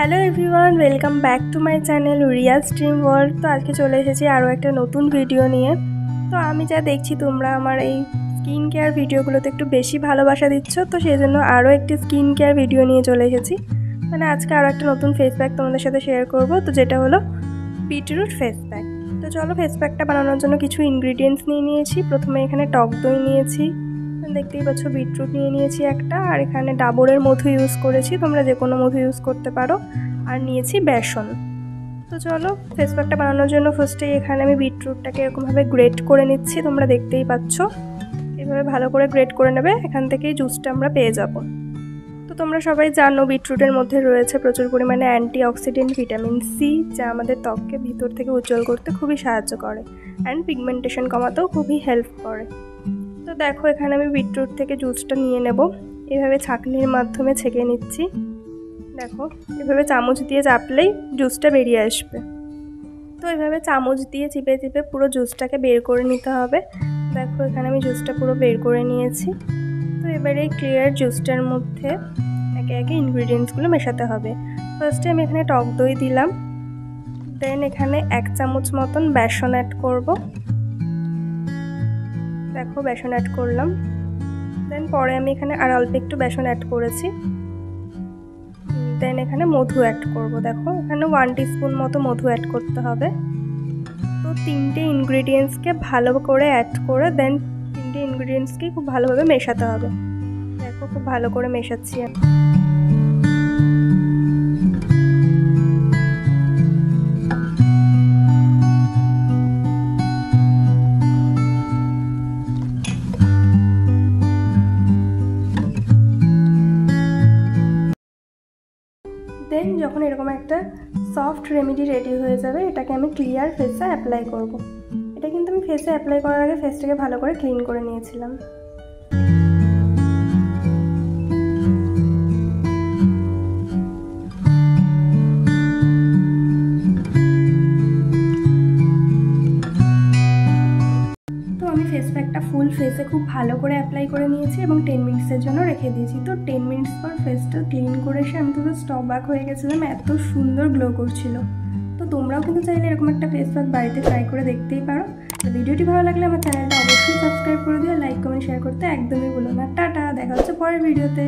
Hello everyone, welcome back to my channel Riyaz dream world. তো আজকে চলে এসেছি আরও একটা নতুন ভিডিও নিয়ে। তো আমি যা দেখছি তোমরা আমার এই স্কিন কেয়ার ভিডিওগুলোতে একটু বেশি ভালোবাসা দিচ্ছ, তো সেই জন্য আরও একটি স্কিন কেয়ার ভিডিও নিয়ে চলে এসেছি। মানে আজকে আরও একটা নতুন ফেস প্যাক তোমাদের সাথে শেয়ার করব, তো যেটা হলো বিটরুট ফেস প্যাক। তো চলো ফেস প্যাকটা বানানোর জন্য কিছু ইনগ্রিডিয়েন্টস নিয়ে নিয়েছি। প্রথমে এখানে টক দই নিয়েছি, দেখতেই পাচ্ছ, বিটরুট নিয়ে নিয়েছি একটা, আর এখানে ডাবরের মধু ইউজ করেছি, তোমরা যে কোনো মধু ইউজ করতে পারো, আর নিয়েছি বেসন। তো চলো ফেস প্যাকটা বানানোর জন্য ফার্স্টেই এখানে আমি বিটরুটটাকে এরকমভাবে গ্রেট করে নিচ্ছি, তোমরা দেখতেই পাচ্ছ। এভাবে ভালো করে গ্রেট করে নেবে, এখান থেকেই জুসটা আমরা পেয়ে যাব। তো তোমরা সবাই জানো বিটরুটের মধ্যে রয়েছে প্রচুর পরিমাণে অ্যান্টিঅক্সিডেন্ট ভিটামিন সি, যা আমাদের ত্বককে ভিতর থেকে উজ্জ্বল করতে খুবই সাহায্য করে অ্যান্ড পিগমেন্টেশন কমাতেও খুবই হেল্প করে। তো দেখো এখানে আমি বিটরুট থেকে জুসটা নিয়ে নেব, এভাবে ছাঁকনির মাধ্যমে ছেঁকে নিচ্ছি। দেখো এভাবে চামচ দিয়ে চাপলেই জুসটা বেরিয়ে আসবে। তো এভাবে চামচ দিয়ে চিপে চিপে পুরো জুসটাকে বের করে নিতে হবে। দেখো এখানে আমি জুসটা পুরো বের করে নিয়েছি। তো এবারে এই ক্লিয়ার জুসটার মধ্যে একে একে ইনগ্রিডিয়েন্টসগুলো মেশাতে হবে। ফার্স্টে আমি এখানে টক দই দিলাম, দেন এখানে 1 চামচ মতন বেসন অ্যাড করব। দেখো বেসন অ্যাড করলাম, দেন পরে আমি এখানে আর অল্প একটু বেসন অ্যাড করেছি। দেন এখানে মধু অ্যাড করব। দেখো এখানে 1 টিস্পুন মতো মধু অ্যাড করতে হবে। তো 3টে ইনগ্রিডিয়েন্টসকে ভালো করে অ্যাড করে দেন 3টে ইনগ্রিডিয়েন্টসকে খুব ভালোভাবে মেশাতে হবে। দেখো খুব ভালো করে মেশাচ্ছি আমি। দেন যখন এরকম একটা সফট রেমেডি রেডি হয়ে যাবে, এটাকে আমি ক্লিয়ার ফেসে অ্যাপ্লাই করব। এটা কিন্তু আমি ফেসে অ্যাপ্লাই করার আগে ফেসটাকে ভালো করে ক্লিন করে নিয়েছিলাম। তো আমি ফেস প্যাকটা ফুল ফেসে খুব ভালো করে অ্যাপ্লাই করে নিয়েছি এবং 10 মিনিটসের জন্য রেখে দিয়েছি। তো 10 মিনিটস পর ফেসটা ক্লিন করে এসে আমি তো স্টপ ব্যাক হয়ে গেছিলাম, এত সুন্দর গ্লো করছিল। তো তোমরাও কিন্তু চাইলে এরকম একটা ফেস প্যাক বাড়িতে ট্রাই করে দেখতেই পারো। তো ভিডিওটি ভালো লাগলে আমার চ্যানেলটা অবশ্যই সাবস্ক্রাইব করে দিও, লাইক কমেন্ট শেয়ার করতে একদমই ভুলো না। টাটা, দেখা হচ্ছে পরের ভিডিওতে।